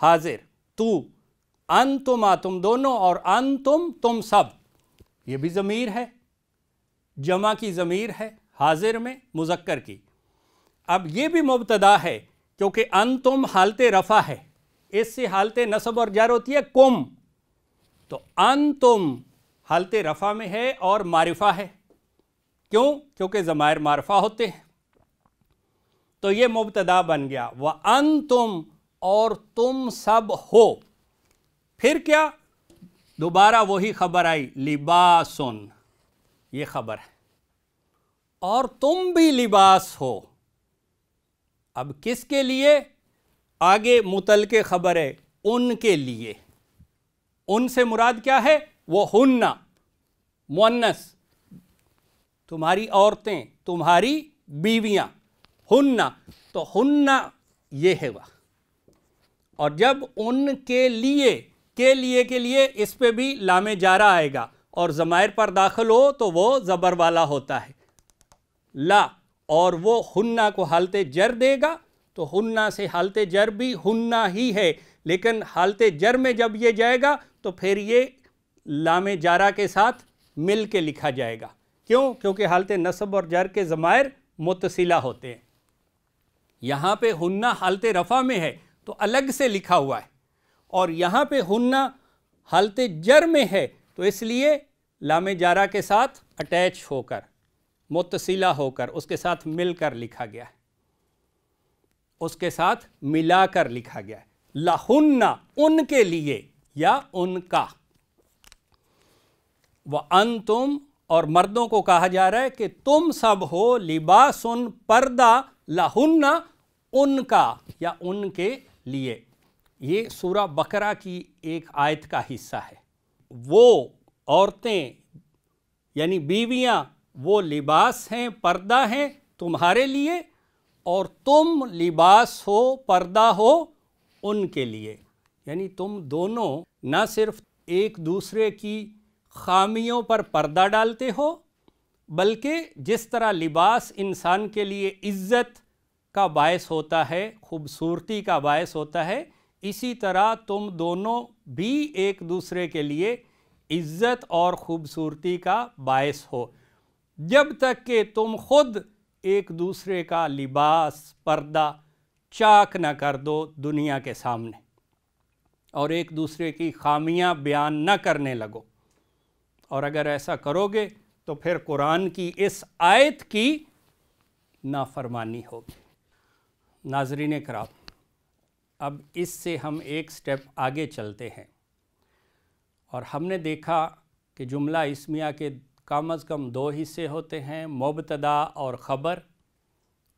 حاضر، تو، انتما تم دونوں، اور انتم تم سب، یہ بھی ضمیر ہے، جمع کی ضمیر ہے حاضر میں مذکر کی۔ اب یہ بھی مبتدا ہے کیونکہ انتم حالت رفع ہے، اس سے حالت نصب اور جر ہوتی ہے کم، تو انتم حالت رفع میں ہے اور معرفہ ہے، کیوں؟ کیونکہ ضمائر معرفہ ہوتے ہیں، تو یہ مبتدا بن گیا وَأَنْتُمْ، اور تم سب ہو۔ پھر کیا؟ دوبارہ وہی خبر آئی لباسن، یہ خبر ہے، اور تم بھی لباس ہو۔ اب کس کے لیے؟ آگے متعلق خبر ہے ان کے لیے، ان سے مراد کیا ہے؟ وہ ہننا، مؤنث، تمہاری عورتیں، تمہاری بیویاں، ہننا، تو ہننا یہ ہے وہ، اور جب ان کے لیے کے لیے اس پہ بھی لام جارہ آئے گا اور ضمائر پر داخل ہو تو وہ زبر والا ہوتا ہے لا، اور وہ ہننا کو حالت جر دے گا، تو ہننا سے حالت جر بھی ہننا ہی ہے، لیکن حالت جر میں جب یہ جائے گا تو پھر یہ لام جارہ کے ساتھ مل کے لکھا جائے گا، کیوں؟ کیونکہ حالت نصب اور جر کے ضمائر متصلہ ہوتے ہیں۔ یہاں پہ ہننا حالت رفع میں ہے تو الگ سے لکھا ہوا ہے، اور یہاں پہ ہننا حالت جر میں ہے تو اس لیے لام جارہ کے ساتھ اٹیچ ہو کر، متصلہ ہو کر، اس کے ساتھ مل کر لکھا گیا ہے، اس کے ساتھ ملا کر لکھا گیا ہے، لہنہ ان کے لیے یا ان کا۔ وَأَنْتُمْ، اور مردوں کو کہا جا رہا ہے کہ تم سب ہو لباسن، پردہ، لہنہ ان کا یا ان کے لیے۔ یہ سورہ بقرہ کی ایک آیت کا حصہ ہے۔ وہ عورتیں یعنی بیویاں وہ لباس ہیں، پردہ ہیں تمہارے لیے، اور تم لباس ہو، پردہ ہو ان کے لیے، یعنی تم دونوں نہ صرف ایک دوسرے کی خامیوں پر پردہ ڈالتے ہو، بلکہ جس طرح لباس انسان کے لیے عزت کا باعث ہوتا ہے، خوبصورتی کا باعث ہوتا ہے، اسی طرح تم دونوں بھی ایک دوسرے کے لیے عزت اور خوبصورتی کا باعث ہو، جب تک کہ تم خود ایک دوسرے کا لباس، پردہ چاک نہ کر دو دنیا کے سامنے، اور ایک دوسرے کی خامیاں بیان نہ کرنے لگو، اور اگر ایسا کرو گے تو پھر قرآن کی اس آیت کی نافرمانی ہوگی۔ ناظرین کرام، اب اس سے ہم ایک سٹیپ آگے چلتے ہیں، اور ہم نے دیکھا کہ جملہ اسمیہ کے کم از کم دو حصے ہوتے ہیں، مبتدا اور خبر،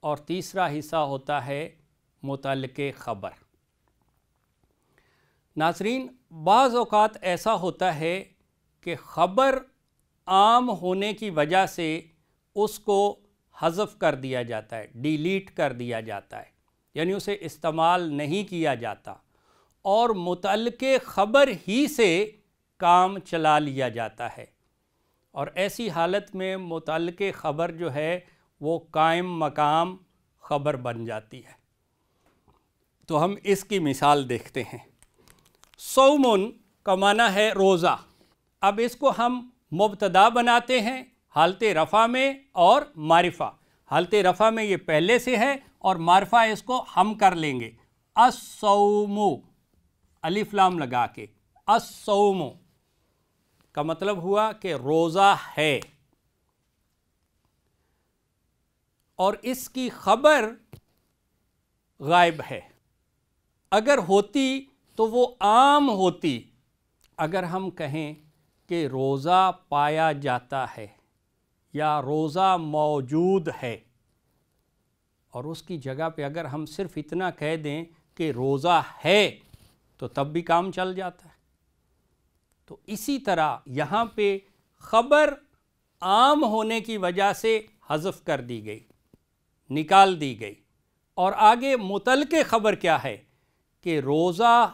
اور تیسرا حصہ ہوتا ہے متعلق خبر۔ ناظرین، بعض اوقات ایسا ہوتا ہے کہ خبر عام ہونے کی وجہ سے اس کو حذف کر دیا جاتا ہے، ڈیلیٹ کر دیا جاتا ہے، یعنی اسے استعمال نہیں کیا جاتا، اور متعلق خبر ہی سے کام چلا لیا جاتا ہے، اور ایسی حالت میں متعلق خبر جو ہے وہ قائم مقام خبر بن جاتی ہے۔ تو ہم اس کی مثال دیکھتے ہیں۔ صومن کا معنی ہے روزہ، اب اس کو ہم مبتدا بناتے ہیں حالت رفع میں اور معرفہ۔ حالت رفع میں یہ پہلے سے ہے اور معرفہ اس کو ہم کر لیں گے، الصوم، الف لام لگا کے، الصوم کا مطلب ہوا کہ روزہ ہے، اور اس کی خبر غائب ہے۔ اگر ہوتی تو وہ عام ہوتی۔ اگر ہم کہیں کہ روزہ پایا جاتا ہے یا روزہ موجود ہے، اور اس کی جگہ پہ اگر ہم صرف اتنا کہہ دیں کہ روزہ ہے تو تب بھی کام چل جاتا ہے۔ تو اسی طرح یہاں پہ خبر عام ہونے کی وجہ سے حذف کر دی گئی، نکال دی گئی، اور آگے متعلق خبر کیا ہے کہ روزہ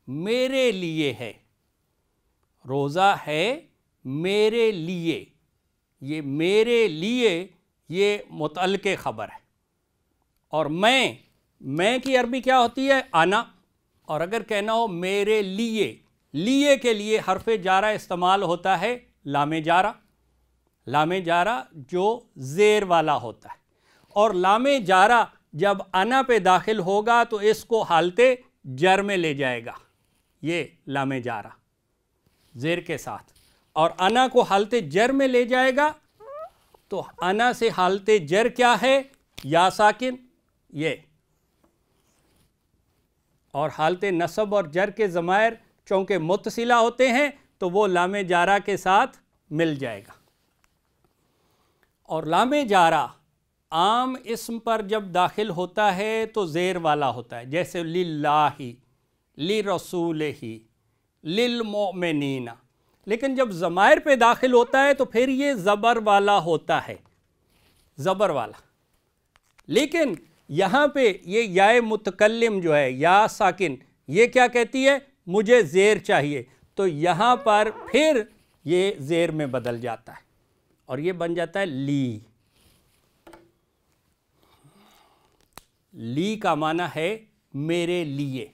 میرے لیے ہے، روزہ ہے میرے لیے، یہ میرے لیے یہ متعلق خبر ہے، اور میں کی عربی کیا ہوتی ہے؟ انا، اور اگر کہنا ہو میرے لیے، لیے کے لیے حرف جارہ استعمال ہوتا ہے لام جارہ، لام جارہ جو زیر والا ہوتا ہے، اور لام جارہ جب انا پہ داخل ہوگا تو اس کو حالت جر میں لے جائے گا، یہ لام جارہ زیر کے ساتھ، اور انا کو حالت جر میں لے جائے گا تو انا سے حالت جر کیا ہے؟ یا ساکن، یہ، اور حالت نصب اور جر کے ضمائر چونکہ متصلہ ہوتے ہیں تو وہ لام جارہ کے ساتھ مل جائے گا۔ اور لام جارہ عام اسم پر جب داخل ہوتا ہے تو زیر والا ہوتا ہے، جیسے للہ، لرسولہ، للمؤمنین، لیکن جب ضمائر پہ داخل ہوتا ہے تو پھر یہ زبر والا ہوتا ہے، زبر والا۔ لیکن یہاں پہ یہ یا متکلم جو ہے، یا ساکن، یہ کیا کہتی ہے؟ مجھے زیر چاہیے، تو یہاں پر پھر یہ زیر میں بدل جاتا ہے اور یہ بن جاتا ہے لی۔ لی کا معنی ہے میرے لیے،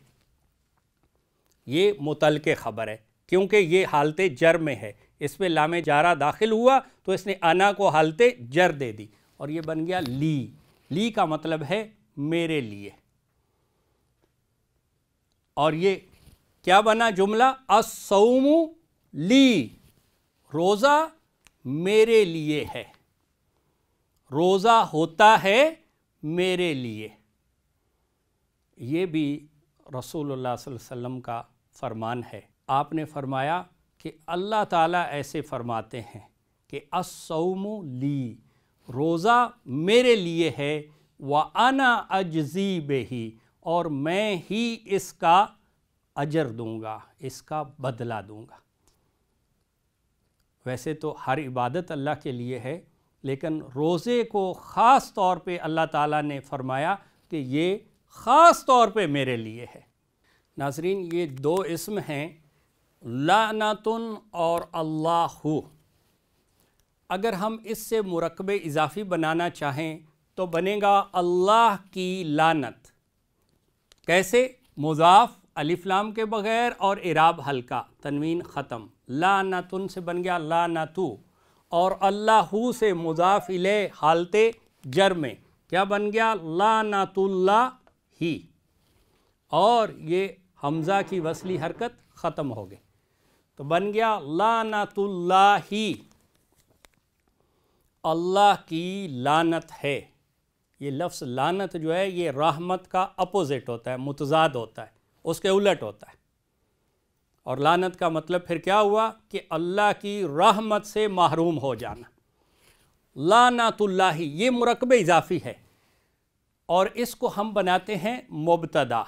یہ متعلق خبر ہے کیونکہ یہ حالت جر میں ہے، اس پہ لام جارہ داخل ہوا تو اس نے انا کو حالت جر دے دی اور یہ بن گیا لی۔ لی کا مطلب ہے میرے لیے، اور یہ کیا بنا جملہ؟ الصوم لی، روزہ میرے لیے ہے، روزہ ہوتا ہے میرے لیے۔ یہ بھی رسول اللہ صلی اللہ علیہ وسلم کا فرمان ہے۔ آپ نے فرمایا کہ اللہ تعالیٰ ایسے فرماتے ہیں کہ الصوم لی، روزہ میرے لیے ہے، وَأَنَا أَجْزِي بِهِ، اور میں ہی اس کا اجر دوں گا، اس کا بدلہ دوں گا۔ ویسے تو ہر عبادت اللہ کے لیے ہے، لیکن روزے کو خاص طور پہ اللہ تعالیٰ نے فرمایا کہ یہ خاص طور پہ میرے لیے ہے۔ ناظرین، یہ دو اسم ہیں، لعنتن اور اللہ۔ اگر ہم اس سے مرکب اضافی بنانا چاہیں تو بنے گا اللہ کی لعنت۔ کیسے؟ مضاف الف لام کے بغیر اور اعراب ہلکا، تنوین ختم، لعنتن سے بن گیا لعنتو، اور اللہ سے مضاف الیہ حالت جر میں کیا بن گیا؟ لعنت اللہ ہی، اور یہ حمزہ کی وصلی حرکت ختم ہو گئی تو بن گیا لعنت اللہ ہی، اللہ کی لعنت ہے۔ یہ لفظ لعنت جو ہے یہ رحمت کا اپوزٹ ہوتا ہے، متضاد ہوتا ہے، اس کے الٹ ہوتا ہے، اور لعنت کا مطلب پھر کیا ہوا کہ اللہ کی رحمت سے محروم ہو جانا۔ لعنت اللہ، یہ مرکب اضافی ہے اور اس کو ہم بناتے ہیں مبتدا،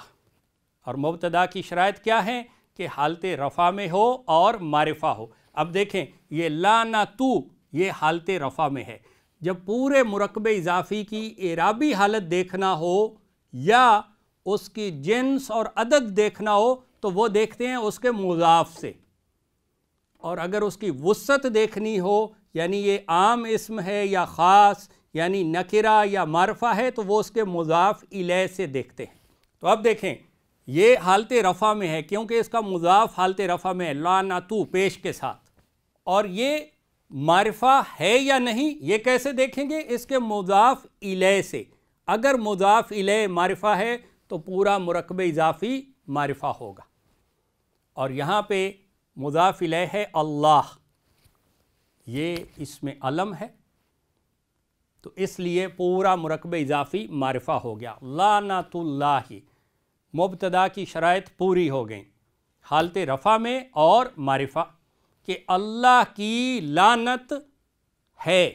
اور مبتدا کی شرائط کیا ہے کہ حالت رفع میں ہو اور معرفہ ہو۔ اب دیکھیں یہ لعنتو، یہ حالت رفع میں ہے، جب پورے مرکب اضافی کی اعرابی حالت دیکھنا ہو یا اس کی جنس اور عدد دیکھنا ہو تو وہ دیکھتے ہیں اس کے مضاف سے، اور اگر اس کی وسعت دیکھنی ہو یعنی یہ عام اسم ہے یا خاص یعنی نکرہ یا معرفہ ہے تو وہ اس کے مضاف الیہ سے دیکھتے ہیں۔ تو اب دیکھیں یہ حالت رفع میں ہے کیونکہ اس کا مضاف حالت رفع میں ہے، لعنتو پیش کے ساتھ، اور یہ معرفہ ہے یا نہیں یہ کیسے دیکھیں گے؟ اس کے مضاف الیہ سے۔ اگر مضاف الیہ معرفہ ہے تو پورا مرکب اضافی معرفہ ہوگا، اور یہاں پہ مضاف الیہ ہے اللہ، یہ اس میں علم ہے تو اس لیے پورا مرکب اضافی معرفہ ہو گیا۔ لعنت اللہ، مبتدا کی شرائط پوری ہو گئیں، حالت رفع میں اور معرفہ، کہ اللہ کی لعنت ہے،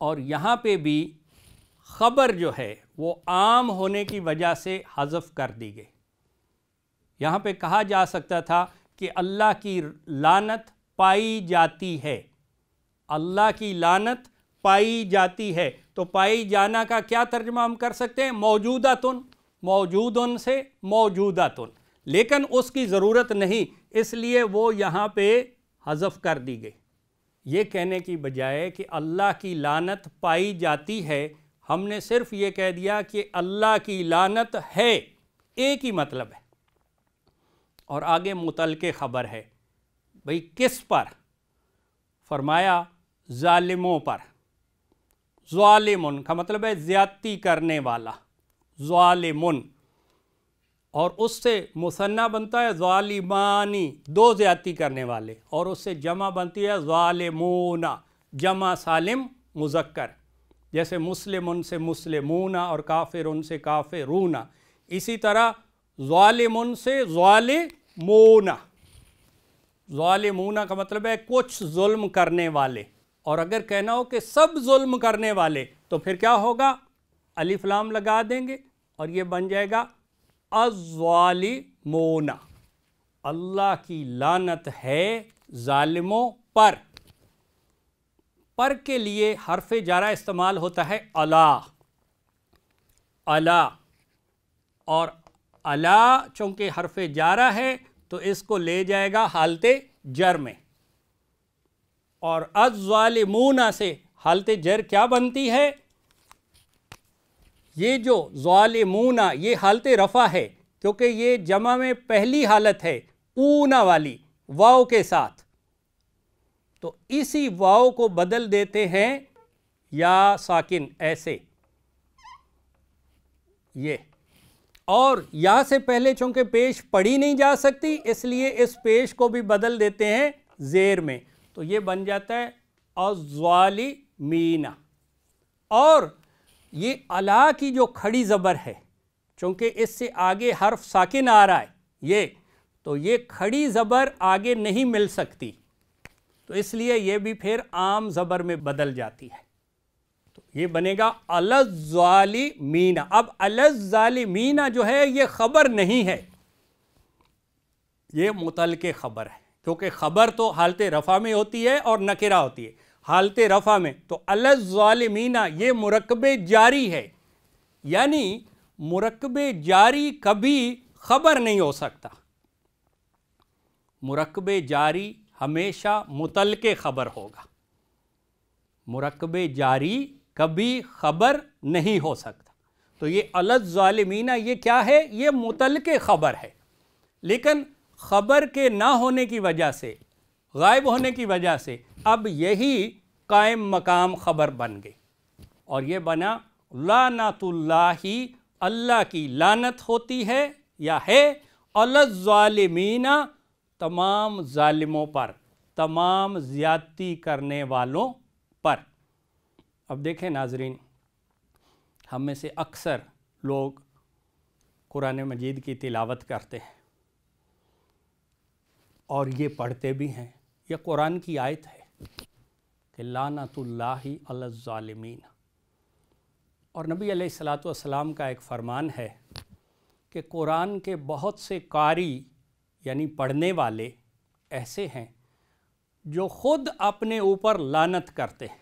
اور یہاں پہ بھی خبر جو ہے وہ عام ہونے کی وجہ سے حذف کر دی گئی۔ یہاں پہ کہا جا سکتا تھا کہ اللہ کی لعنت پائی جاتی ہے، اللہ کی لعنت پائی جاتی ہے، تو پائی جانا کا کیا ترجمہ ہم کر سکتے ہیں؟ موجودتن، موجودن سے موجودتن، لیکن اس کی ضرورت نہیں، اس لیے وہ یہاں پہ حذف کر دی گئی۔ یہ کہنے کی بجائے کہ اللہ کی لعنت پائی جاتی ہے، ہم نے صرف یہ کہہ دیا کہ اللہ کی لعنت ہے، ایک ہی مطلب ہے۔ اور آگے متعلق خبر ہے، بھئی کس پر؟ فرمایا ظالموں پر۔ ظالمن کا مطلب ہے زیادتی کرنے والا، ظالمن، اور اس سے مثنیٰ بنتا ہے ظالمانی، دو زیادتی کرنے والے، اور اس سے جمع بنتی ہے ظالمون، جمع سالم مذکر، جیسے مسلم سے مسلمون اور کافر سے کافرون، اسی طرح ظالمن سے ظالمون۔ ظالمون کا مطلب ہے کچھ ظلم کرنے والے، اور اگر کہنا ہو کہ سب ظلم کرنے والے تو پھر کیا ہوگا؟ الف لام لگا دیں گے اور یہ بن جائے گا الظالمون۔ اللہ کی لعنت ہے ظالموں پر۔ پر کے لیے حرف جارہ استعمال ہوتا ہے علی، علی، اور علی چونکہ حرف جارہ ہے تو اس کو لے جائے گا حالت جر میں، اور الظالمون سے حالت جر کیا بنتی ہے؟ یہ جو ظالمون یہ حالت رفع ہے، کیونکہ یہ جمع میں پہلی حالت ہے اونا والی واو کے ساتھ، تو اسی واو کو بدل دیتے ہیں یا ساکن ایسے، یہ، اور یا سے پہلے چونکہ پیش پڑھی نہیں جا سکتی اس لیے اس پیش کو بھی بدل دیتے ہیں زیر میں، تو یہ بن جاتا ہے الظالمین۔ اور یہ علا کی جو کھڑی زبر ہے، چونکہ اس سے آگے حرف ساکن آ رہا ہے یہ، تو یہ کھڑی زبر آگے نہیں مل سکتی، تو اس لیے یہ بھی پھر عام زبر میں بدل جاتی ہے، تو یہ بنے گا الظالمین۔ اب الظالمین جو ہے یہ خبر نہیں ہے، یہ متعلق خبر ہے، کیونکہ خبر تو حالت رفع میں ہوتی ہے اور نکرہ ہوتی ہے۔ حالت رفع میں تو الظالمین یہ مرکب جاری ہے، یعنی مرکب جاری کبھی خبر نہیں ہو سکتا، مرکب جاری ہمیشہ متعلق خبر ہوگا، مرکب جاری کبھی خبر نہیں ہو سکتا۔ تو یہ الظالمین یہ کیا ہے؟ یہ متعلق خبر ہے، لیکن خبر کے نہ ہونے کی وجہ سے، غائب ہونے کی وجہ سے اب یہی قائم مقام خبر بن گئی، اور یہ بنا لعنت اللہ، اللہ کی لعنت ہوتی ہے یا ہے الظالمین، تمام ظالموں پر، تمام زیادتی کرنے والوں پر۔ اب دیکھیں ناظرین، ہم میں سے اکثر لوگ قرآن مجید کی تلاوت کرتے ہیں اور یہ پڑھتے بھی ہیں، یہ قرآن کی آیت ہے کہ لعنت اللہ علی الظالمین، اور نبی علیہ الصلوۃ والسلام کا ایک فرمان ہے کہ قرآن کے بہت سے قاری یعنی پڑھنے والے ایسے ہیں جو خود اپنے اوپر لعنت کرتے ہیں۔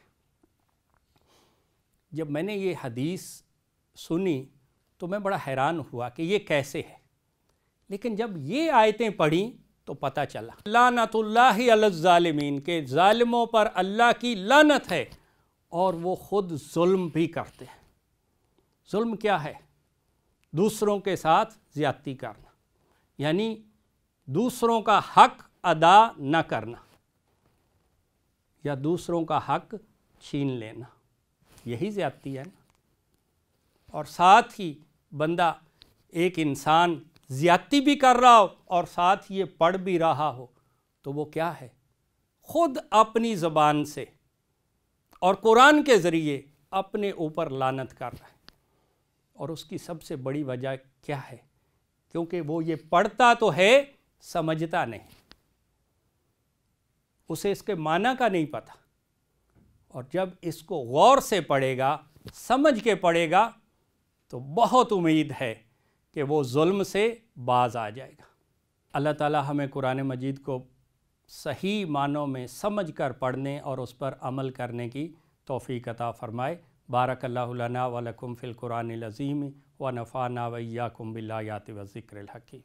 جب میں نے یہ حدیث سنی تو میں بڑا حیران ہوا کہ یہ کیسے ہے، لیکن جب یہ آیتیں پڑھیں تو پتہ چلا لعنت اللہ علی الظالمین، کہ ظالموں پر اللہ کی لعنت ہے، اور وہ خود ظلم بھی کرتے ہیں۔ ظلم کیا ہے؟ دوسروں کے ساتھ زیادتی کرنا، یعنی دوسروں کا حق ادا نہ کرنا یا دوسروں کا حق چھین لینا، یہی زیادتی ہے نا۔ اور ساتھ ہی بندہ، ایک انسان زیادتی بھی کر رہا ہو اور ساتھ یہ پڑھ بھی رہا ہو تو وہ کیا ہے؟ خود اپنی زبان سے اور قرآن کے ذریعے اپنے اوپر لعنت کر رہا ہے، اور اس کی سب سے بڑی وجہ کیا ہے؟ کیونکہ وہ یہ پڑھتا تو ہے، سمجھتا نہیں، اسے اس کے معنی کا نہیں پتہ، اور جب اس کو غور سے پڑھے گا، سمجھ کے پڑھے گا تو بہت امید ہے کہ وہ ظلم سے باز آ جائے گا۔ اللہ تعالی ہمیں قرآن مجید کو صحیح معنوں میں سمجھ کر پڑھنے اور اس پر عمل کرنے کی توفیق عطا فرمائے۔ بارک اللہ لنا و لکم فی القرآن العظیم و نفعنا و ایاکم بالآیات و الذکر الحکیم۔